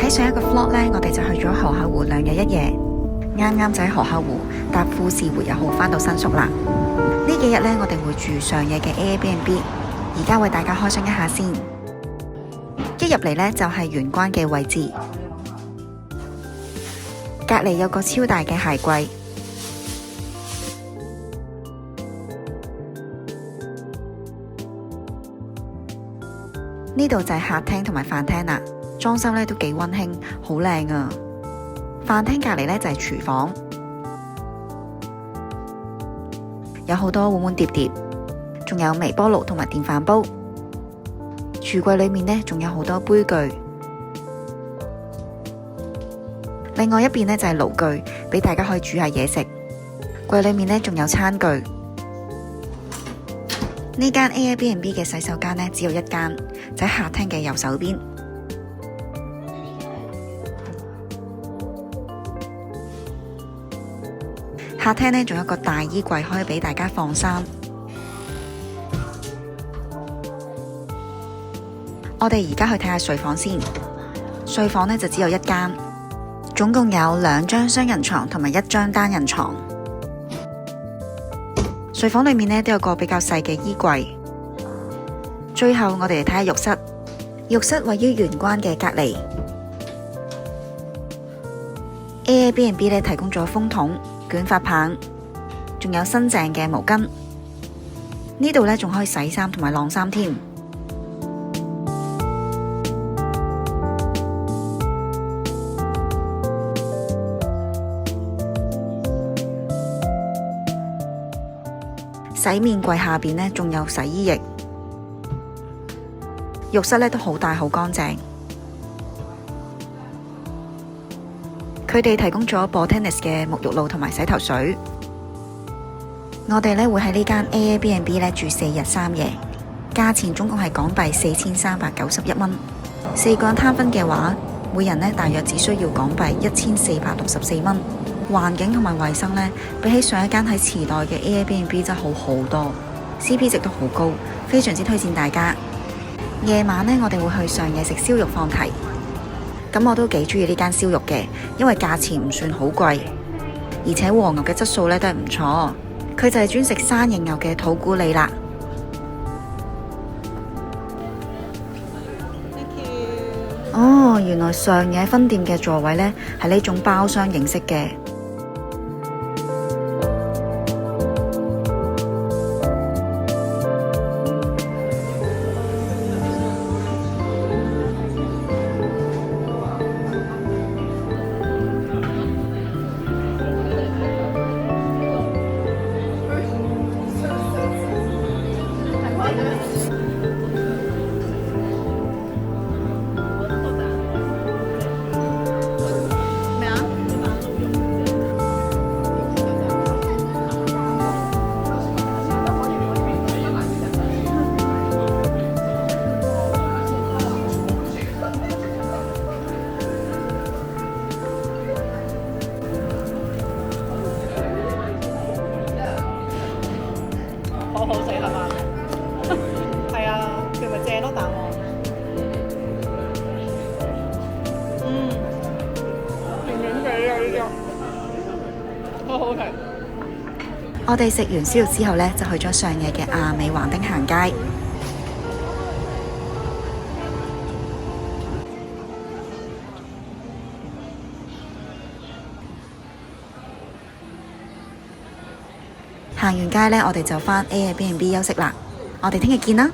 喺上一個 vlog 呢，我哋就去咗河口湖2日1夜，啱啱就喺河口湖搭富士活遊號返到新宿啦。呢幾日呢，我哋會住上野嘅 Airbnb， 而家為大家開箱一下先。一入嚟呢，就係玄關嘅位置，隔籬有個超大嘅鞋櫃，呢度就係客廳同埋飯廳啦。裝修呢都幾溫馨，好靚啊！飯廳隔籬呢就係廚房，有好多碗碗碟碟，仲有微波爐同埋電飯煲。櫥櫃裏面呢仲有好多杯具，另外一邊呢就係爐具，俾大家可以煮下嘢食。櫃裏面呢仲有餐具。呢間 Airbnb 嘅洗手間呢只有一間，就喺客廳嘅右手邊。客廳呢仲有個大衣櫃，可以俾大家放衫。我哋而家去睇下睡房先。睡房呢就只有一間，總共有2張雙人床同埋1張單人床。睡房裏面呢都有個比較細嘅衣櫃。最後我哋嚟睇下浴室。浴室位於玄關嘅隔離。Airbnb 呢提供咗風筒、捲髮棒，仲有新淨嘅毛巾。呢度呢仲可以洗衫同埋晾衫添。洗面櫃下邊呢仲有洗衣液。浴室呢都好大好乾淨。佢哋提供咗 Botanist 嘅沐浴露同埋洗頭水。我哋呢會喺呢間 Airbnb 呢住4日3夜，價錢總共係港幣4391蚊。4個人攤分嘅話，每人呢大約只需要港幣1464蚊。環境同埋衛生呢，比起上一間喺池袋嘅 Airbnb 真係好好多， CP 值都好高，非常之推薦大家。夜晚呢，我哋會去上野食燒肉放題。咁我都幾中意呢間燒肉嘅，因為價錢唔算好貴，而且和牛嘅質素呢都係唔錯。佢就係專食山形牛嘅土咕喱啦。哦，原來上野分店嘅座位呢係呢種包廂形式嘅。好食係嘛？係啊，佢咪正咯，但我甜甜地啊呢隻，好好食。我哋食完燒肉之後呢，就去咗上野嘅亞美橫丁行街。行完街呢，我哋就返 Airbnb 休息啦。我哋聽日見啦！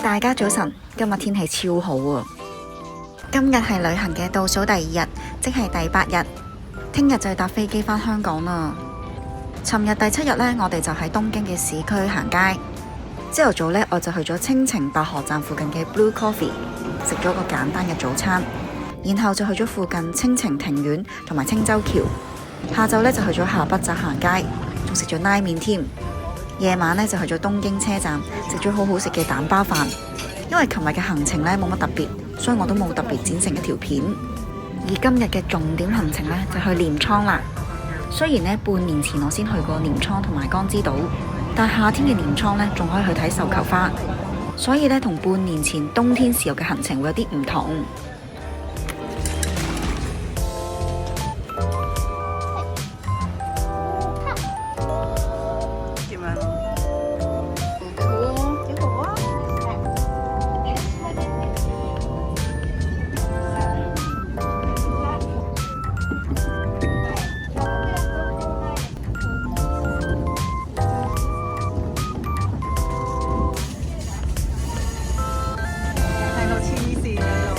大家早晨，今日天氣超好啊！今日係旅行嘅倒數第2日，即係第8日。聽日就搭飛機返香港啦。尋日第7日呢，我哋就喺東京嘅市區行街。朝頭早呢，我就去咗青晴白河站附近嘅 Blue Coffee 食咗個簡單嘅早餐。然後就去咗附近青晴庭院同埋青洲橋。下晝呢，就去咗下北澤行街，仲食咗拉麵添。夜晚呢，就去咗東京車站食咗好好食嘅蛋包飯。因為琴日嘅行程呢冇乜特別，所以我都冇特別剪成一條片。而今日嘅重點行程呢，就去鎌倉啦。雖然呢半年前我先去過鎌倉同埋江之島，但夏天嘅鎌倉呢仲可以去睇繡球花。所以呢，同半年前冬天時候嘅行程會有啲唔同。點樣？好啊，幾好啊！睇到黐線嗰度。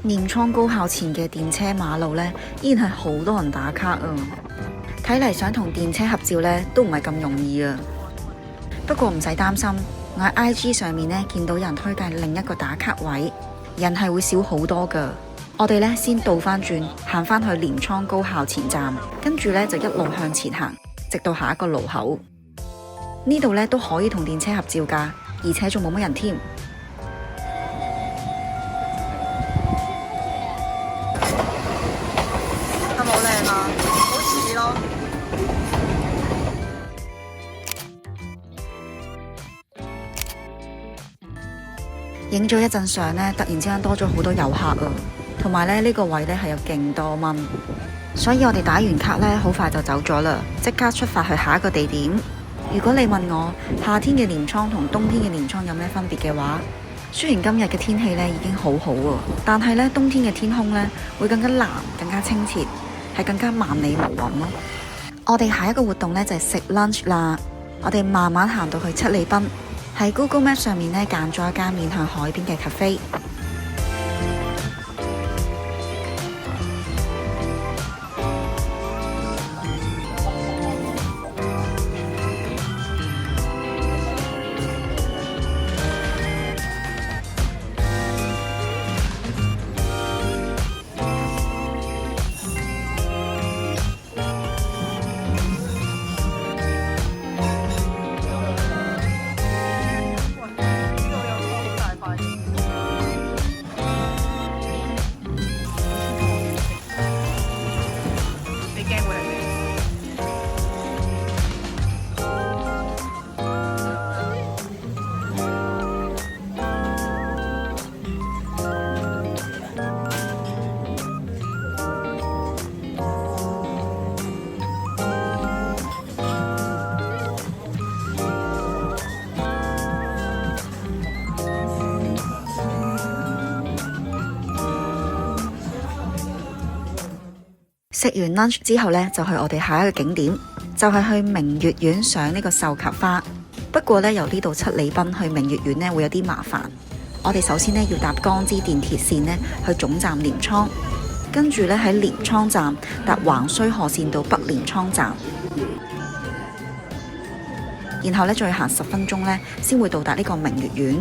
鎌倉高校前嘅電車馬路呢，依然係好多人打卡啊！睇嚟想同電車合照呢，都唔係咁容易啊。不過唔使擔心，我喺 IG 上面呢見到有人推介另一個打卡位，人係會少好多噶。我哋呢先倒翻轉，行翻去鎌倉高校前站，跟住呢就一路向前行，直到下一個路口。呢度呢都可以同電車合照噶，而且仲冇乜人添。係咪好靚啊？好似咯。影咗一陣相呢，突然之間多咗好多遊客啊，同埋呢個位呢係有勁多蚊，所以我哋打完卡呢，好快就走咗啦，即刻出發去下一個地點。如果你問我夏天嘅鎌倉同冬天嘅鎌倉有咩分別嘅話，雖然今日嘅天氣呢已經好好啊，但係呢冬天嘅天空呢會更加藍、更加清澈，係更加萬里無雲咯。我哋下一個活動呢就係食 lunch 啦，我哋慢慢行到去七里濱。喺 Google Map 上面呢，揀咗一間面向海邊嘅 cafe。食完 lunch 之後呢，就去我哋下一個景點，就係去明月院賞呢個繡球花。不過呢，由呢度七里濱去明月院呢會有啲麻煩。我哋首先呢要搭江之電鐵線呢去總站鎌倉，跟住呢喺鎌倉站搭橫須賀線到北鎌倉站，然後呢再行10分鐘呢先會到達呢個明月院。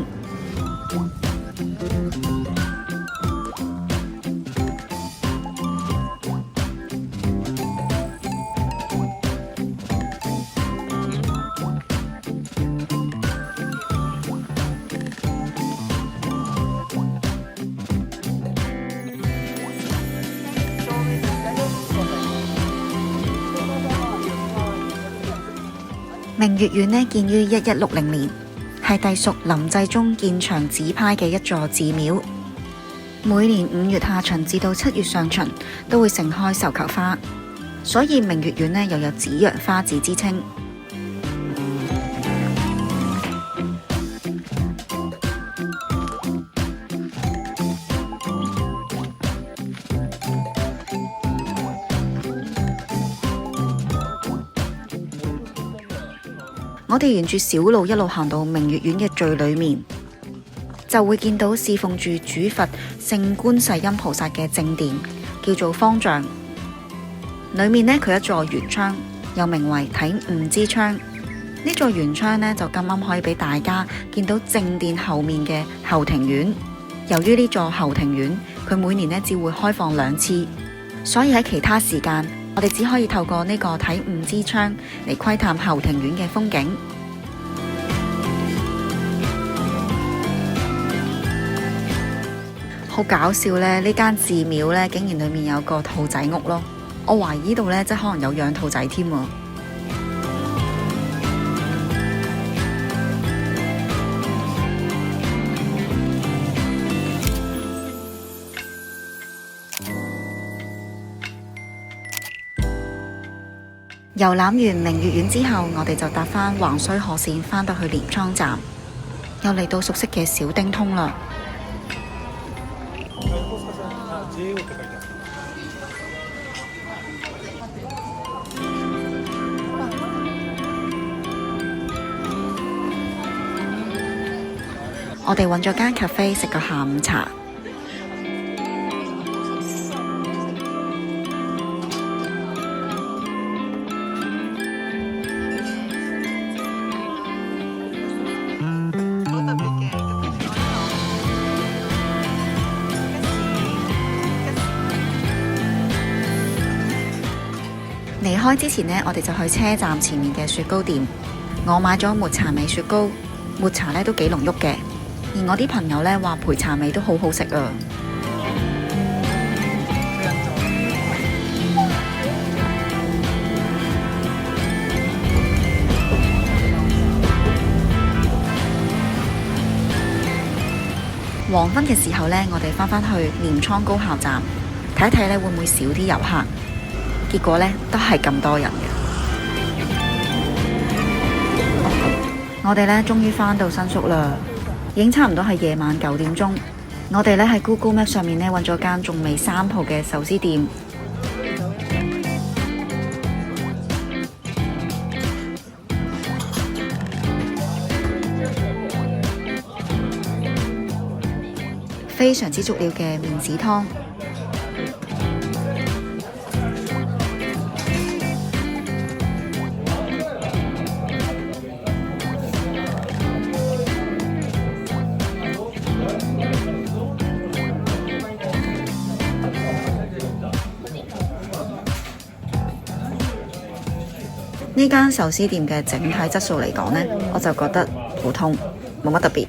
明月院呢建於1160年，係隸屬臨濟宗建長寺派嘅一座寺廟。每年5月下旬至到7月上旬都會盛開繡球花，所以明月院呢又有紫陽花寺之稱。我哋沿住小路一路行到明月院嘅最裏面，就會見到侍奉住主佛聖觀世音菩薩嘅正殿，叫做方丈。裏面呢，佢一座圓窗，又名為睇悟之窗。呢座圓窗呢，就咁啱可以俾大家見到正殿後面嘅後庭院。由於呢座後庭院，佢每年呢只會開放2次，所以喺其他時間，我哋只可以透過呢個睇悟之窗嚟窺探後庭院嘅風景。好搞笑呢，呢間寺廟呢，竟然裡面有個兔仔屋咯。我懷疑呢度呢，即係可能有養兔仔添啊！遊覽完明月院之後，我哋就搭返橫須賀線返到去鎌倉站，又嚟到熟悉嘅小丁通啦。我哋揾咗間 cafe 食個下午茶。離開之前呢，我哋就去車站前面嘅雪糕店。我買咗抹茶味雪糕，抹茶呢都幾濃郁嘅。而我啲朋友呢話焙茶味都好好食啊！黃昏嘅時候呢，我哋返去鎌倉高校站睇睇呢會唔會少啲遊客。結果呢都係咁多人嘅。我哋呢終於返到新宿啦，已經差唔多係夜晚9點鐘。我哋呢喺 Google Map 上面呢揾咗間仲未閂鋪嘅壽司店。非常之足料嘅麵子湯。呢間壽司店嘅整體質素嚟講呢，我就覺得普通，冇乜特別。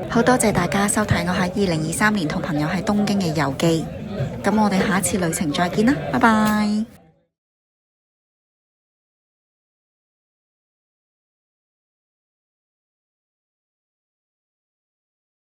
好多謝大家收睇我喺2023年同朋友喺東京嘅遊記。咁我哋下一次旅程再見啦，拜拜。